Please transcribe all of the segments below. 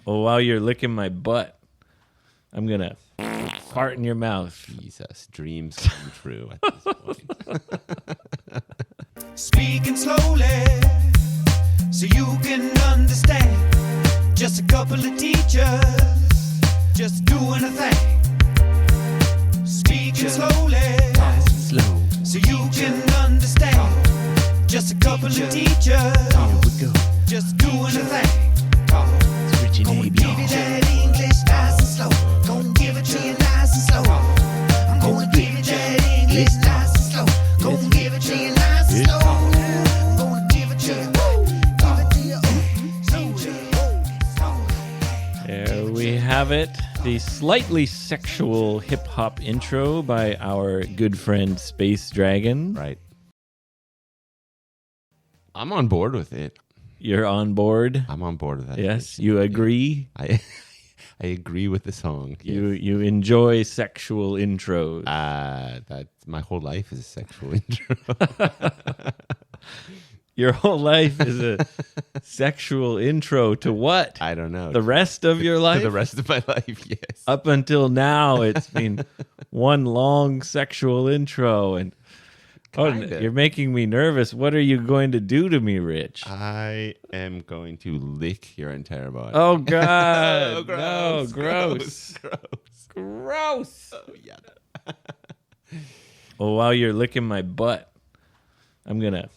Well, while you're licking my butt, I'm going to fart in your mouth. Jesus, dreams come true at this point. Speaking slowly so you can understand. Just a couple of teachers just doing a thing. Speaking slowly so you can understand. Just a couple of teachers just doing a thing. Gonna give you that English nice and slow. Gonna give it to you nice and slow. I'm gonna give you that English nice and slow. Gonna give it to you nice and slow. I'm gonna give it to you. Give it to you. There we have it. The slightly sexual hip-hop intro by our good friend Space Dragon. Right. I'm on board with it. You're on board? I'm on board with that. Yes, you agree? I agree with the song. Yes. You enjoy sexual intros. That my whole life is a sexual intro. Your whole life is a sexual intro to what? I don't know. The rest of your life? To the rest of my life, yes. Up until now, it's been one long sexual intro. And Kinda. you're making me nervous. What are you going to do to me, Rich? I am going to lick your entire body. Oh, God. Oh, No, gross. Gross. Oh, yeah. Well, while you're licking my butt, I'm going to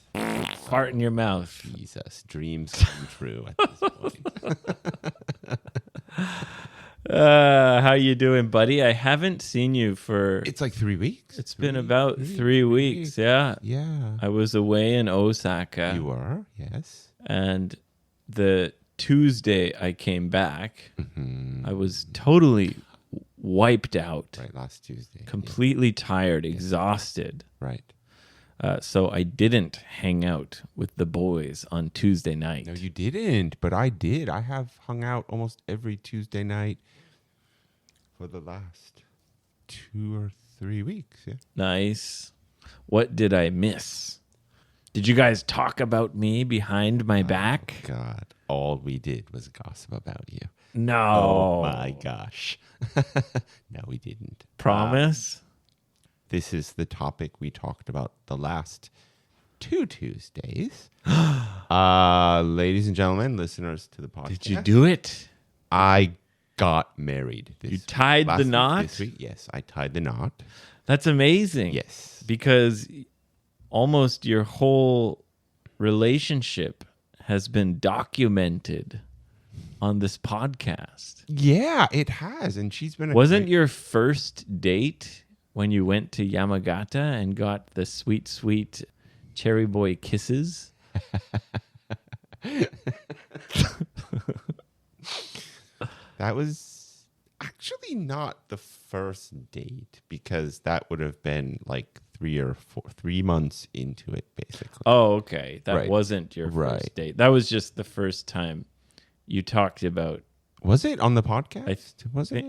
fart in your mouth. Jesus, dreams come true at this point. How you doing, buddy? I haven't seen you for... It's like 3 weeks. It's been about 3 weeks, yeah. Yeah. I was away in Osaka. You were, yes. And the Tuesday I came back, I was totally wiped out. Right, last Tuesday. Completely tired, exhausted. Right. So I didn't hang out with the boys on Tuesday night. No, you didn't, but I did. I have hung out almost every Tuesday night for the last 2 or 3 weeks. Yeah. Nice. What did I miss? Did you guys talk about me behind my back? God, all we did was gossip about you. No. Oh my gosh. No, we didn't. Promise? This is the topic we talked about the last 2 Tuesdays. Ladies and gentlemen, listeners to the podcast. Did you do it? I got married. You tied the knot? This week. Yes, I tied the knot. That's amazing. Yes. Because almost your whole relationship has been documented on this podcast. Yeah, it has. And she's been Wasn't your first date when you went to Yamagata and got the sweet, sweet cherry boy kisses? That was actually not the first date, because that would have been like 3 months into it, basically. Oh, okay. That Right. wasn't your Right. first date. That was just the first time you talked about... Was it on the podcast? Was it?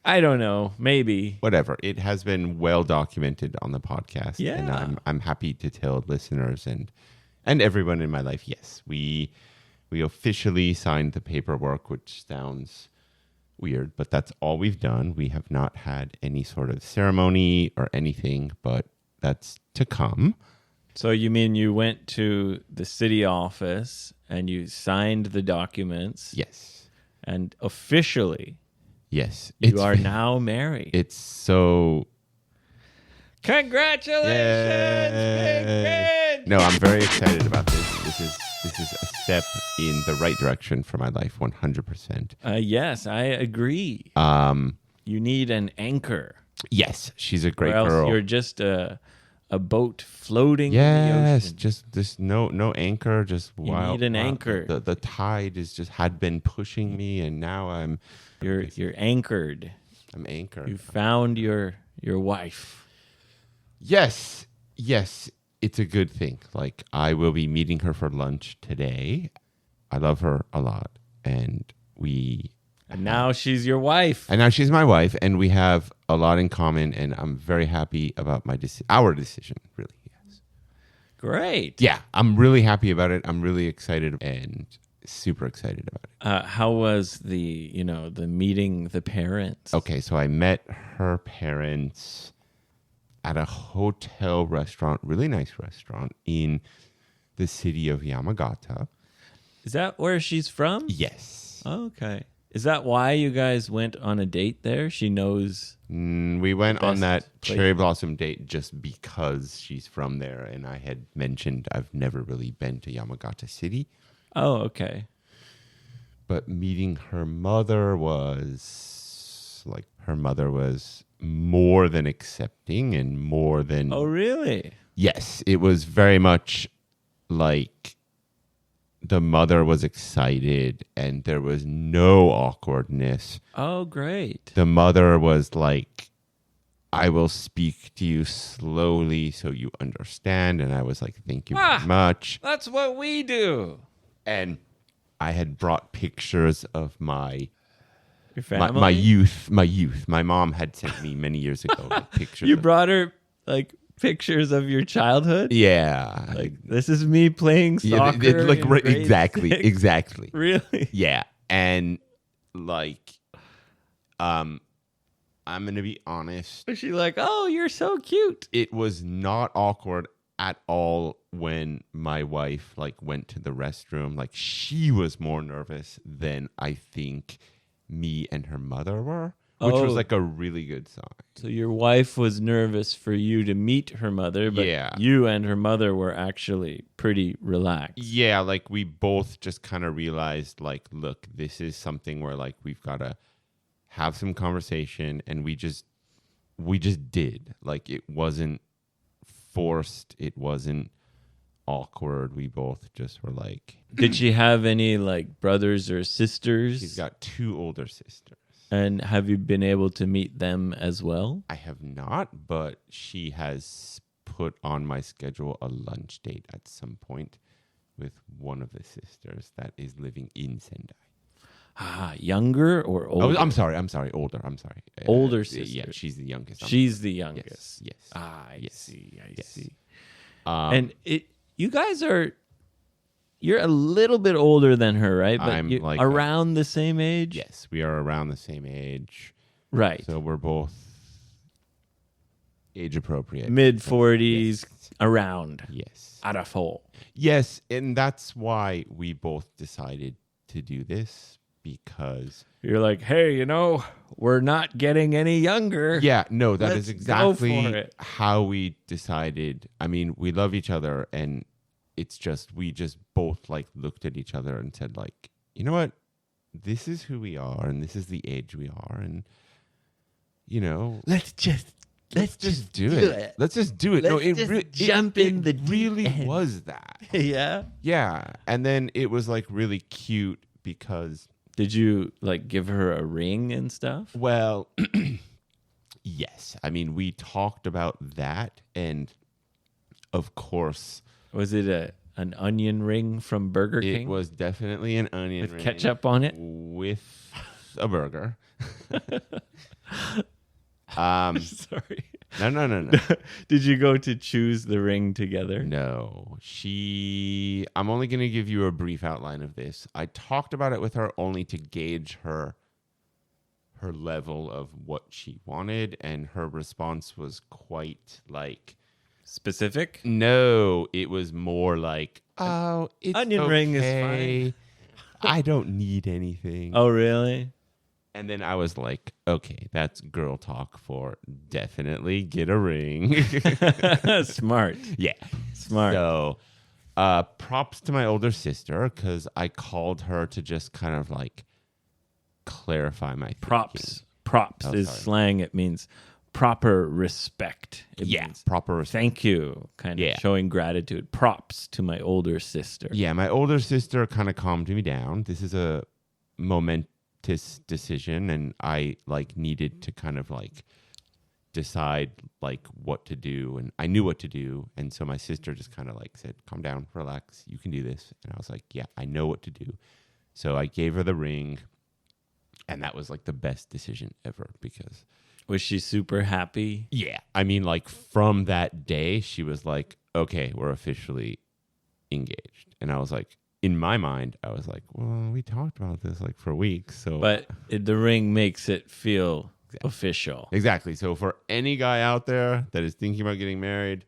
I don't know. Maybe. Whatever. It has been well documented on the podcast. Yeah. And I'm happy to tell listeners and everyone in my life, yes, we officially signed the paperwork, which sounds weird, but that's all we've done. We have not had any sort of ceremony or anything, but that's to come. So you mean you went to the city office and you signed the documents? Yes. And officially... Yes. You are now married. It's so... Congratulations, Big Ben! No, I'm very excited about this. This is a step in the right direction for my life, 100%. Yes, I agree. You need an anchor. Yes, she's a great or else girl. you're just a boat floating in the Yes, ocean. just no anchor. Just You need an anchor. The tide had been pushing me, and now You're anchored. I'm anchored. You found your wife. Yes, it's a good thing. Like, I will be meeting her for lunch today. I love her a lot, and now she's your wife. And now she's my wife, and we have a lot in common, and I'm very happy about our decision, really, yes. Great. Yeah, I'm really happy about it. I'm really excited, and super excited about it. How was the meeting the parents? Okay, so I met her parents at a hotel restaurant, really nice restaurant in the city of Yamagata. Is that where she's from? Yes. Okay. Is that why you guys went on a date there? She knows. We went on Best that place. cherry blossom date just because she's from there, and I had mentioned I've never really been to Yamagata City. Oh, okay. But meeting her mother was more than accepting and more than... Oh, really? Yes, it was very much like the mother was excited and there was no awkwardness. Oh, great. The mother was like, I will speak to you slowly so you understand. And I was like, thank you very much. That's what we do. And I had brought pictures of my Your my youth. My mom had sent me many years ago like, pictures. You brought her like pictures of your childhood? Yeah. Like, this is me playing soccer. Yeah, like in right, grade exactly, 6. exactly. Really? Yeah, and like, I'm gonna be honest. Was she like, oh, you're so cute? It was not awkward at all when my wife like went to the restroom. Like, she was more nervous than I think me and her mother were, which was Oh. like a really good sign. So your wife was nervous for you to meet her mother, but Yeah. you and her mother were actually pretty relaxed. Yeah, like we both just kind of realized, like, look, this is something where like we've got to have some conversation, and we just did. Like, it wasn't forced, it wasn't awkward. We both just were like, Did she have any like brothers or sisters? she's got 2 older sisters. And have you been able to meet them as well? I have not, but she has put on my schedule a lunch date at some point with one of the sisters that is living in Sendai. Younger or older? Oh, I'm sorry, older. I'm sorry. Older Yeah, sister. she's the youngest. She's the youngest. Yes. I Yes. see. I Yes. see. And And you guys you're a little bit older than her, right? But I'm you're like around the same age? yes, we are around the same age. Right. So we're both age appropriate. Mid 40s, Yes. around. Yes. Out of hole. Yes, and that's why we both decided to do this, because You're like, hey, we're not getting any younger. yeah, no, that is Let's go exactly for it. how we decided. I mean, we love each other, and it's just we just both like looked at each other and said, like, you know what? This is who we are, and this is the age we are, and Let's just do it. Let's just do it. No, Let's just jump in the it deep really end. was that. Yeah. Yeah, and then it was like really cute because, Did you like give her a ring and stuff? well, yes. I mean, we talked about that, and of course, Was it an onion ring from Burger it King? was definitely an onion With ring ketchup on it? with a burger. Sorry. No. Did you go to choose the ring together? No, I'm only going to give you a brief outline of this. I talked about it with her only to gauge her level of what she wanted, and her response was quite like, Specific? no, it was more like, oh, it's onion ring is okay. I don't need anything. Oh, really? And then I was like, okay, that's girl talk for definitely get a ring. Smart. Yeah. Smart. So, props to my older sister, because I called her to just kind of like clarify my Props. thinking. Props Oh, is sorry. slang. It means proper respect. It Yeah, means proper respect. thank you. Kind of Yeah. showing gratitude. Props to my older sister. Yeah, my older sister kind of calmed me down. This is a momentous decision, and I like needed to kind of like decide like what to do, and I knew what to do, and so my sister just kind of like said, calm down, relax, you can do this. And I was like, yeah, I know what to do. So I gave her the ring, and that was like the best decision ever, because Was she super happy? yeah, I mean, like from that day she was like, okay, we're officially engaged. And I was like, in my mind, I was like, well, we talked about this like for weeks. So, But the ring makes it feel official. exactly. So for any guy out there that is thinking about getting married,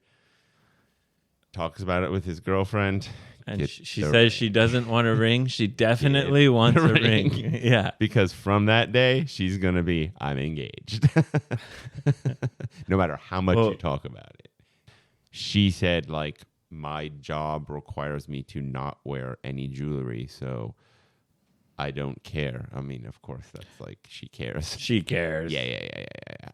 talks about it with his girlfriend. And she says she doesn't want a ring. She definitely wants a ring. Yeah. Because from that day, she's going to be, I'm engaged. No matter how much you talk about it. She said, like, my job requires me to not wear any jewelry, so I don't care. I mean, of course, that's like, she cares. She cares. Yeah.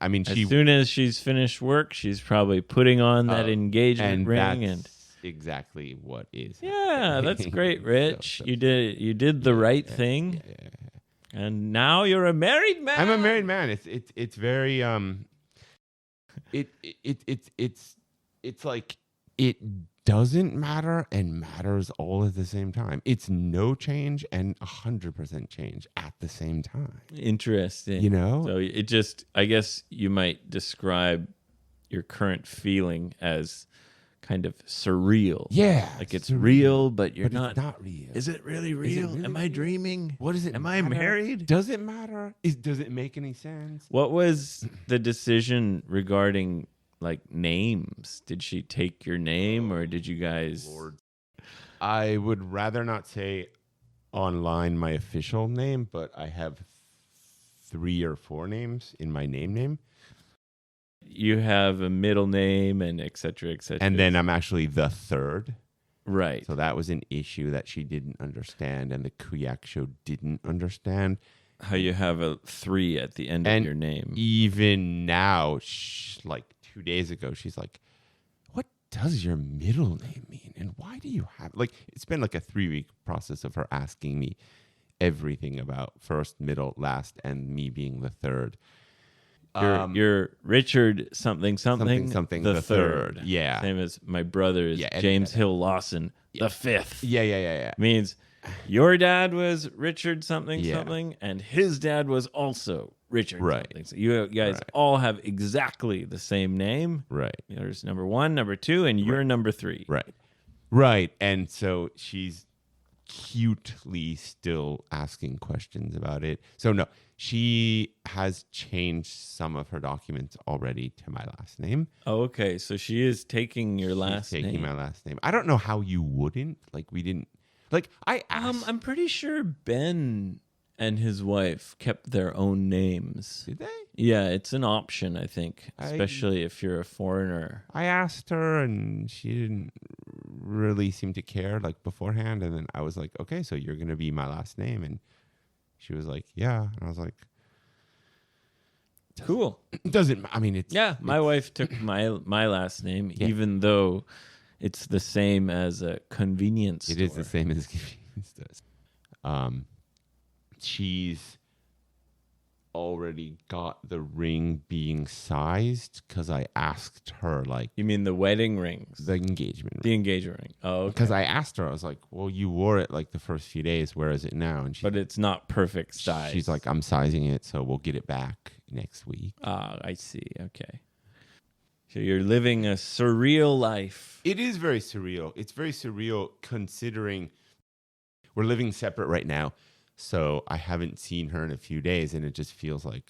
I mean, as soon as she's finished work, she's probably putting on that engagement ring. That's exactly what is. Yeah, that's great, Rich. You did the right thing. Yeah. And now you're a married man. I'm a married man. It's very it's like it doesn't matter and matters all at the same time. It's no change and 100% change at the same time. Interesting. You know? So it just, I guess you might describe your current feeling as kind of surreal. Yeah. Like it's surreal. real, but It's not real. Is it really real? really Am I real? dreaming? What is it? Am I married? Does it matter? Does it make any sense? What was the decision regarding like names? Did she take your name or did you guys? Lord. I would rather not say online my official name, but I have 3 or 4 names in my name. You have a middle name and et cetera, et cetera. And then I'm actually the third. Right. So that was an issue that she didn't understand and the Kuyak show didn't understand. How you have a 3 at the end of your name. Even now, like 2 days ago, she's like, what does your middle name mean? And why do you have, like, it's been like a 3-week process of her asking me everything about first, middle, last, and me being the third. You're Richard something the third. Yeah. Same as my brother is James Hill Lawson the fifth. Yeah. Means your dad was Richard something, and his dad was also Richard something. So you guys all have exactly the same name. Right. There's number 1, number 2, and you're number 3. Right. And so she's cutely still asking questions about it. So no, she has changed some of her documents already to my last name. Oh, okay. So she is taking your last name. Taking my last name. I don't know how you wouldn't. Like, we didn't. Like, I asked. I'm pretty sure Ben and his wife kept their own names. Did they? Yeah, it's an option, I think, especially if you're a foreigner. I asked her, and she didn't really seem to care, like, beforehand. And then I was like, okay, so you're going to be my last name. And she was like, yeah. And I was like, cool. It's... Yeah, my wife took my last name, even though it's the same as a convenience store. It is the same as convenience stores. She's already got the ring being sized because I asked her, like... You mean the wedding rings? The engagement ring. The engagement ring. Oh, okay. Because I asked her, I was like, well, you wore it like the first few days. Where is it now? And but it's not perfect size. She's like, I'm sizing it, so we'll get it back next week. I see. Okay. So you're living a surreal life. It is very surreal. It's very surreal considering we're living separate right now. So I haven't seen her in a few days, and it just feels like,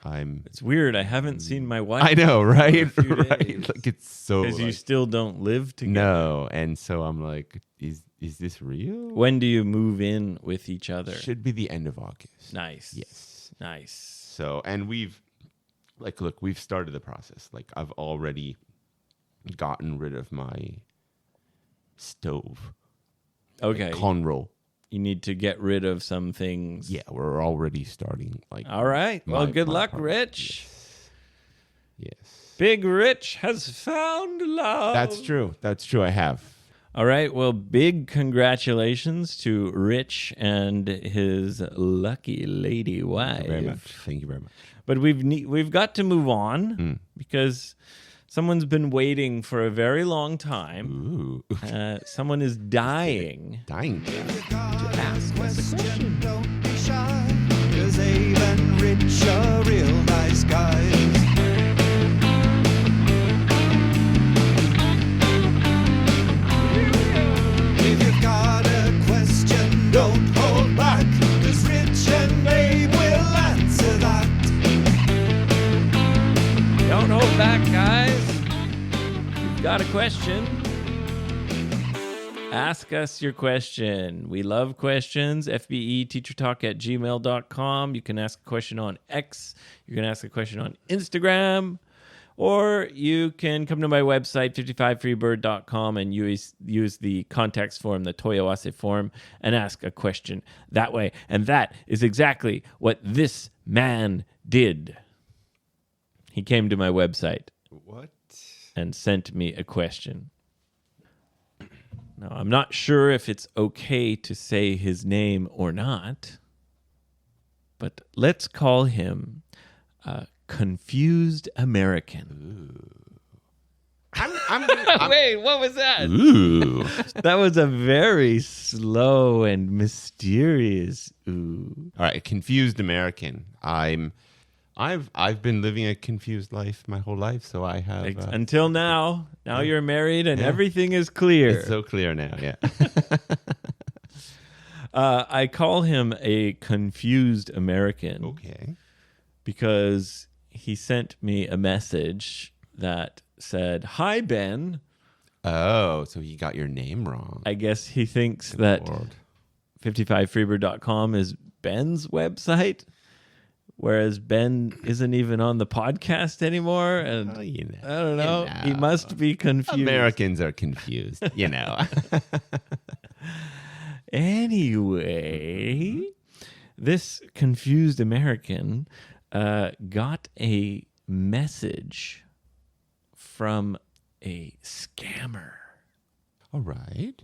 It's weird. I haven't seen my wife. I know, right? Right. Like, it's so... Because you still don't live together. No, and so I'm like, is this real? When do you move in with each other? Should be the end of August. Nice. Yes. Nice. So, and we've started the process. Like, I've already gotten rid of my stove. Okay. Conroe. You need to get rid of some things. Yeah, we're already starting. Like, all right. Well, good luck, Rich. Yes. Big Rich has found love. That's true. I have. All right. Well, big congratulations to Rich and his lucky lady wife. Thank you very much. But we've got to move on because someone's been waiting for a very long time. Ooh. Someone is dying. Dying. To ask us a question, don't be shy. 'Cause Abe and Rich are real nice guys. If you've got a question. Ask us your question. We love questions. fbeteachertalk@gmail.com. You can ask a question on X. You can ask a question on Instagram. Or you can come to my website, 55freebird.com, and use the contacts form, the Toyoase form, and ask a question that way. And that is exactly what this man did. He came to my website. What? And sent me a question. Now, I'm not sure if it's okay to say his name or not, but let's call him a confused American. Wait, what was that? Ooh. That was a very slow and mysterious ooh. All right, confused American. I've been living a confused life my whole life, so I have until now. Now you're married and everything is clear. It's so clear now, yeah. I call him a confused American. Okay. Because he sent me a message that said, "Hi, Ben." Oh, so he got your name wrong. I guess he thinks that Lord. 55freebird.com is Ben's website. Whereas Ben isn't even on the podcast anymore. And I don't know. He must be confused. Americans are confused, Anyway, this confused American got a message from a scammer. All right.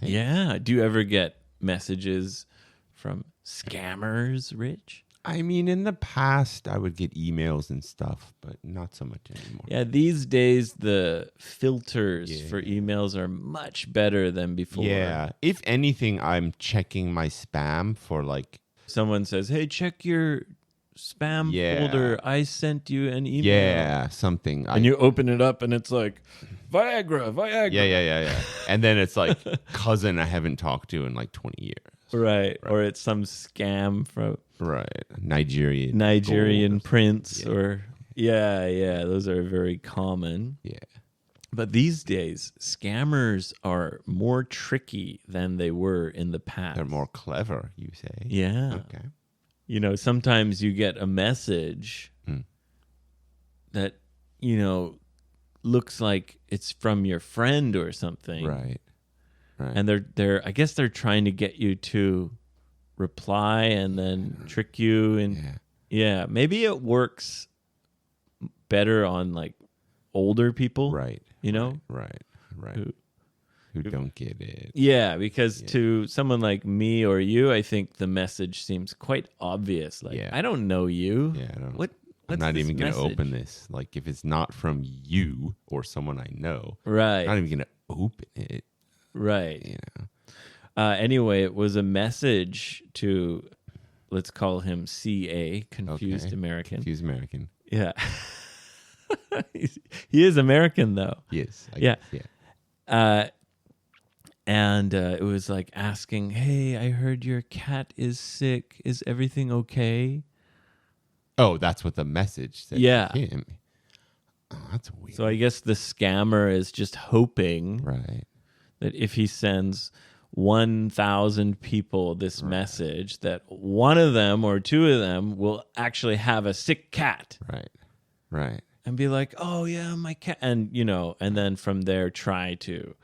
Yeah. Do you ever get messages from scammers, Rich? I mean, in the past, I would get emails and stuff, but not so much anymore. Yeah, these days, the filters for emails are much better than before. Yeah. If anything, I'm checking my spam for like... Someone says, hey, check your spam folder. I sent you an email. Yeah, something. And you open it up and it's like, Viagra. Yeah. And then it's like cousin I haven't talked to in like 20 years. Right. Or it's some scam from... Right. Nigerian prince or those are very common. Yeah. But these days, scammers are more tricky than they were in the past. They're more clever, you say. Yeah. Okay. You know, sometimes you get a message that, looks like it's from your friend or something. Right. And I guess they're trying to get you to reply and then trick you, and maybe it works better on like older people, right? Right. Who don't get it. Yeah, because to someone like me or you, I think the message seems quite obvious. Like, I don't know you. Yeah, I don't. I'm not even going to open this. Like, if it's not from you or someone I know, right? I'm not even going to open it. Right. Anyway, it was a message to, let's call him CA, Confused American. Confused American. Yeah. He is American, though. Yes. Yeah. And it was like asking, hey, I heard your cat is sick. Is everything okay? Oh, that's what the message said. Yeah. To him. Oh, that's weird. So I guess the scammer is just hoping that if he sends 1,000 people this message, that one of them or two of them will actually have a sick cat. Right. And be like, oh yeah, my cat. And, and then from there try to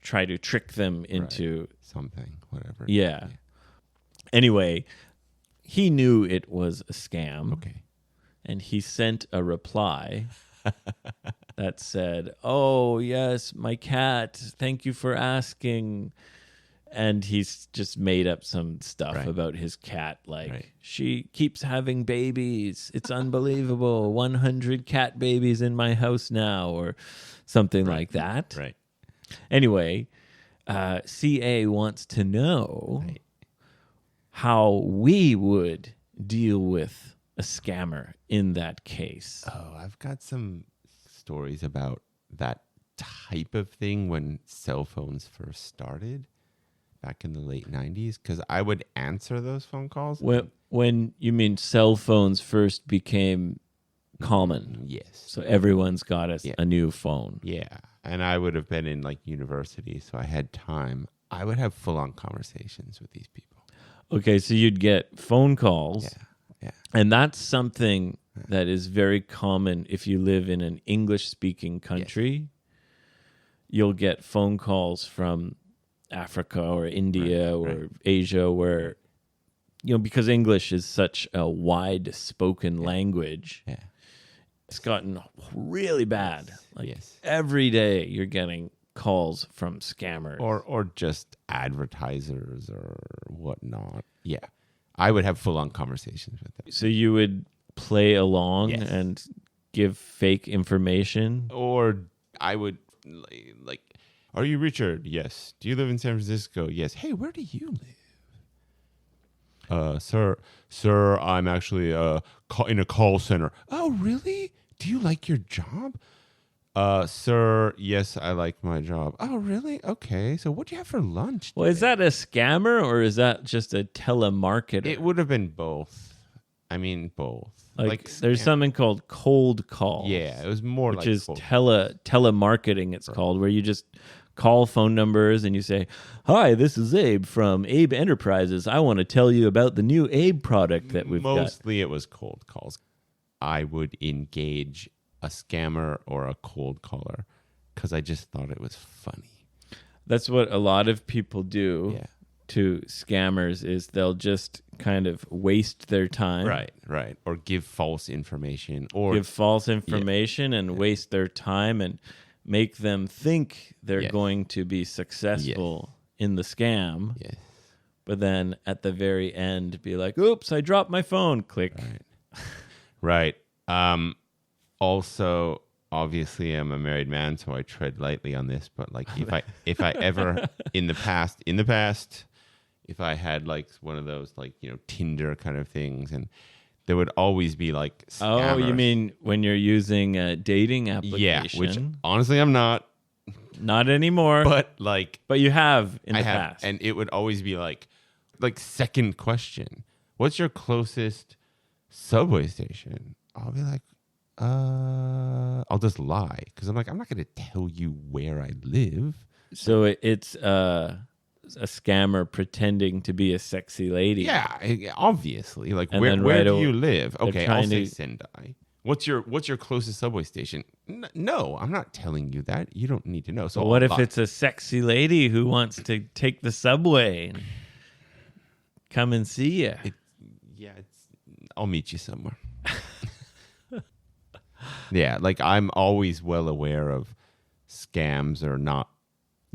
trick them into something, whatever. Yeah. Anyway, he knew it was a scam. Okay. And he sent a reply that said, oh, yes, my cat. Thank you for asking. And he's just made up some stuff about his cat. Like, she keeps having babies. It's unbelievable. 100 cat babies in my house now, or something like that. Right. Anyway, CA wants to know how we would deal with a scammer in that case. Oh, I've got some stories about that type of thing when cell phones first started back in the late 90s, because I would answer those phone calls. When you mean cell phones first became common. Yes. So everyone's got a new phone. Yeah. and I would have been in like university, so I had time. I would have full-on conversations with these people. Okay, so you'd get phone calls. Yeah. And that's something that is very common if you live in an English-speaking country. You'll get phone calls from Africa or India or Asia where, because English is such a wide spoken language, it's gotten really bad. Every day you're getting calls from scammers. Or just advertisers or whatnot. Yeah. I would have full-on conversations with them. So you would play along and give fake information? Or I would like, are you Richard? Yes. Do you live in San Francisco? Yes. Hey, where do you live? Sir, I'm actually in a call center. Oh, really? Do you like your job? Sir, yes, I like my job. Oh, really? Okay. So what do you have for lunch Well, today? is that a scammer or is that just a telemarketer? It would have been both. I mean, both. Like there's something called cold call. Yeah, it was more which like is cold. telemarketing, it's called, where you just call phone numbers and you say, "Hi, this is Abe from Abe Enterprises. I want to tell you about the new Abe product that we've got." Mostly it was cold calls. I would engage a scammer or a cold caller because I just thought it was funny. That's what a lot of people do Yeah. to scammers is they'll just kind of waste their time. Right. Or give false information or Give false information and waste their time and make them think they're going to be successful in the scam. Yes. But then at the very end be like, "Oops, I dropped my phone." Click. Right. Also, obviously, I'm a married man, so I tread lightly on this. But like, if I ever in the past, if I had like one of those like Tinder kind of things, and there would always be like scammers. Oh, you mean when you're using a dating application? Yeah, which honestly I'm not. Not anymore. But you have in the have, past. and it would always be like second question, what's your closest subway station? I'll be like, I'll just lie because I'm like, I'm not going to tell you where I live. So it's a scammer pretending to be a sexy lady. Yeah, obviously. Like, And where right do away, you live? Okay, I'll trying say to- Sendai. What's your closest subway station? No, I'm not telling you that. You don't need to know. So But what I'll if lie. it's a sexy lady who wants to take the subway and come and see you? I'll meet you somewhere. Yeah, like I'm always well aware of scams or not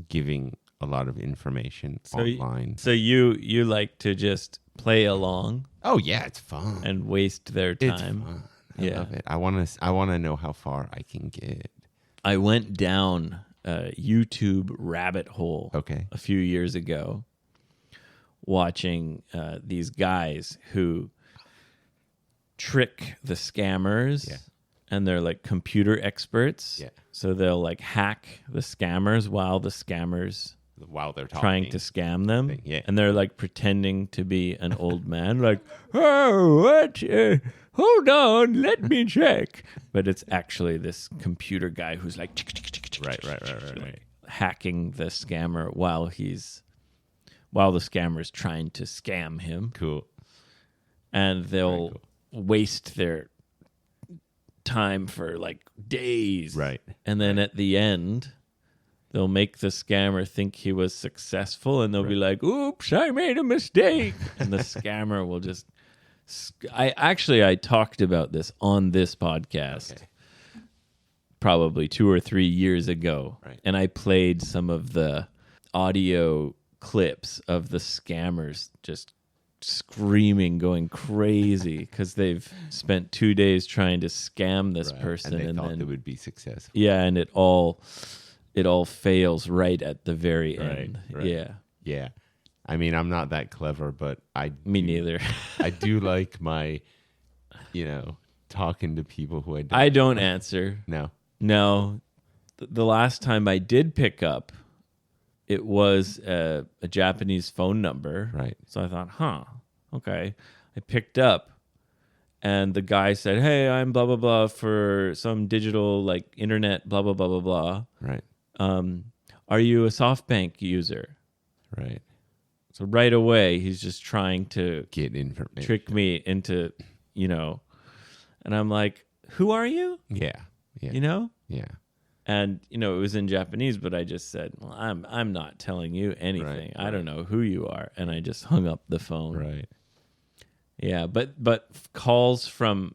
giving a lot of information online. So you like to just play along Oh yeah, it's fun. and waste their It's time. fun. I love it. I want to know how far I can get. I went down a YouTube rabbit hole Okay. a few years ago watching these guys who trick the scammers. Yeah. And they're like computer experts. Yeah. So they'll like hack the scammers while the scammers While they're talking. trying to scam them. Yeah. And they're like pretending to be an old man, like, "Oh, what? Hold on, let me check." But it's actually this computer guy who's like, Right. hacking the scammer while the scammer's trying to scam him. Cool. And they'll waste their time for like days. Right. And then at the end, they'll make the scammer think he was successful and they'll be like, "Oops, I made a mistake." And the scammer will just I talked about this on this podcast probably 2 or 3 years ago. Right. And I played some of the audio clips of the scammers just screaming, going crazy because they've spent 2 days trying to scam this person, And they and thought then it would be successful. and it all fails right at the very end. right. Yeah, Yeah. I mean, I'm not that clever, but me neither. I do like my, talking to people who I don't answer. No. No, the last time I did pick up, it was a Japanese phone number. Right. So I thought, okay. I picked up, and the guy said, "Hey, I'm blah blah blah for some digital like internet blah blah blah blah blah." Right. Are you a SoftBank user? Right. So right away, he's just trying to Get information. trick me into, and I'm like, who are you? Yeah. Yeah. Yeah. And, it was in Japanese, but I just said, well, I'm not telling you anything. Right, I don't know who you are. And I just hung up the phone. Right. Yeah. But calls from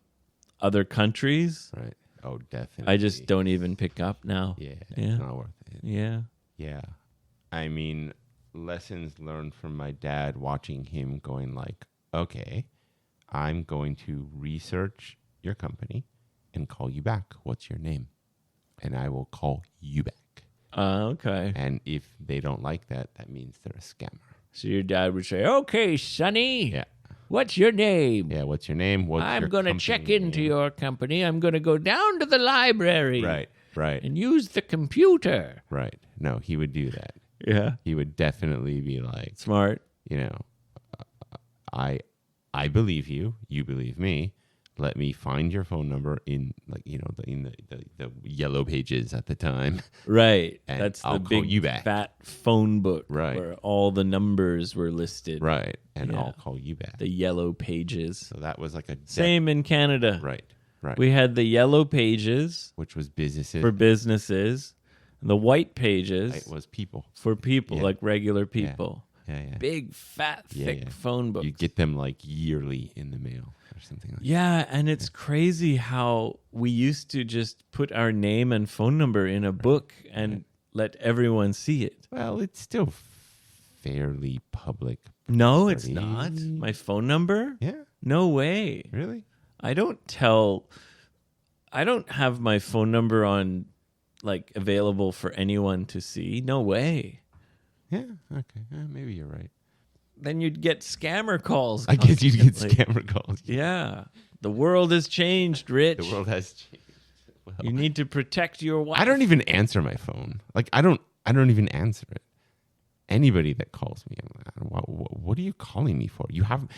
other countries, Right. Oh, definitely. I just don't even pick up now. Yeah. Yeah. It's not worth it. Yeah. Yeah. I mean, lessons learned from my dad, watching him going like, okay, I'm going to research your company and call you back. What's your name? And I will call you back. Okay. And if they don't like that, that means they're a scammer. So your dad would say, okay, Sonny, Yeah. what's your name? Yeah. What's your name? I'm going to check into name? your company. I'm going to go down to the library. Right. Right. And use the computer. Right. No, he would do that. Yeah. He would definitely be like, Smart. I believe you. You believe me. Let me find your phone number in the yellow pages at the time. Right. And That's I'll the call big you back. fat phone book Right. where all the numbers were listed. Right. And Yeah. I'll call you back. The yellow pages. So that was like a Same in Canada. Right. Right. We had the yellow pages Which was businesses. for businesses, and the white pages It was people. for people, Yeah. like regular people. Yeah. Yeah. Big, fat, Yeah, thick yeah. phone books. You get them like yearly in the mail or something like that. Yeah, and it's crazy how we used to just put our name and phone number in a book and let everyone see it. Well, it's still fairly public. No, it's Property. not. My phone number? Yeah. No way. Really? I don't have my phone number on like available for anyone to see. No way. Yeah. Okay. Maybe you're right. Then you'd get scammer calls. I guess you'd get constantly. scammer calls. Yeah. The world has changed, Rich. The world has changed. Well, You need to protect your wife. I don't even answer my phone. Like I don't even answer it. Anybody that calls me, I'm like, what are you calling me for?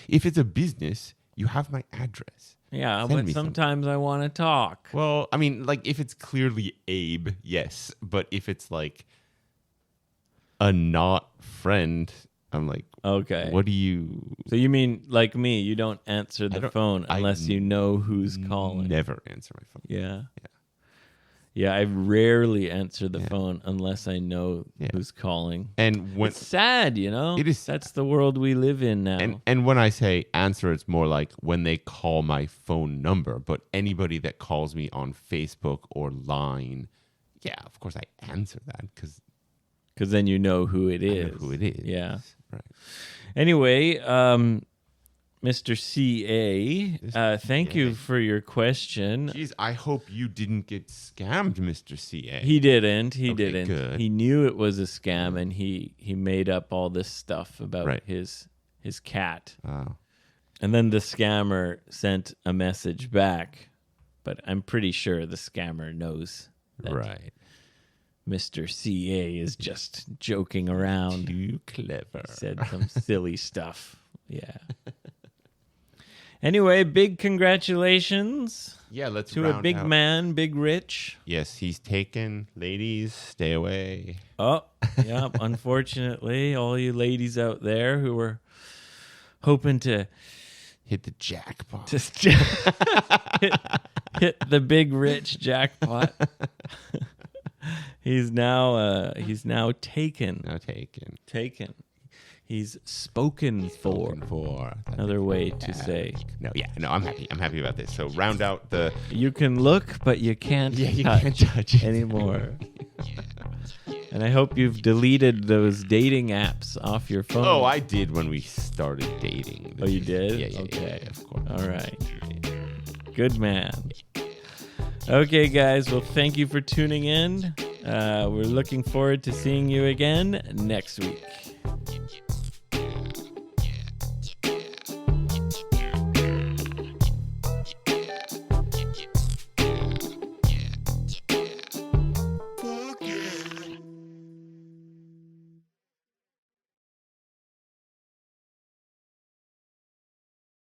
If it's a business, you have my address. Yeah, Send but me sometimes I want to talk. Well, I mean, like if it's clearly Abe, yes. But if it's like a not friend, I'm like, Okay. what do you? So you mean like me, you don't answer the phone I unless you know who's calling. Never answer my phone. Yeah. Yeah. Yeah, I rarely answer the Yeah. phone unless I know Yeah. who's calling. And when It's sad, It is That's the world we live in now. and when I say answer, it's more like when they call my phone number. But anybody that calls me on Facebook or Line, yeah, of course I answer that because Because then you know who it I is. know who it is. Yeah. Right. Anyway, Mr. CA, thank you CA. for your question. Jeez, I hope you didn't get scammed, Mr. CA. He didn't. He Okay, didn't. good. He knew it was a scam, and he made up all this stuff about Right. his cat. Oh. And then the scammer sent a message back, but I'm pretty sure the scammer knows that Right. Mr. CA is just joking around. Too clever. Said some silly stuff. Yeah. Anyway, big congratulations Yeah, let's to a round big out. man, Big Rich. Yes, he's taken. Ladies, stay away. Oh, yeah. Unfortunately, all you ladies out there who were hoping to Hit the jackpot. just hit the Big Rich jackpot, he's now taken. No taken. Taken. He's spoken for. Spoken for. Another way to say. No, yeah, no, I'm happy. I'm happy about this. So round out the. You can look, but you can't You touch can't touch it anymore. And I hope you've deleted those dating apps off your phone. Oh, I did when we started dating. Oh, you did? Yeah, Okay. yeah, of course. All right. Good man. Okay, guys. Well, thank you for tuning in. We're looking forward to seeing you again next week.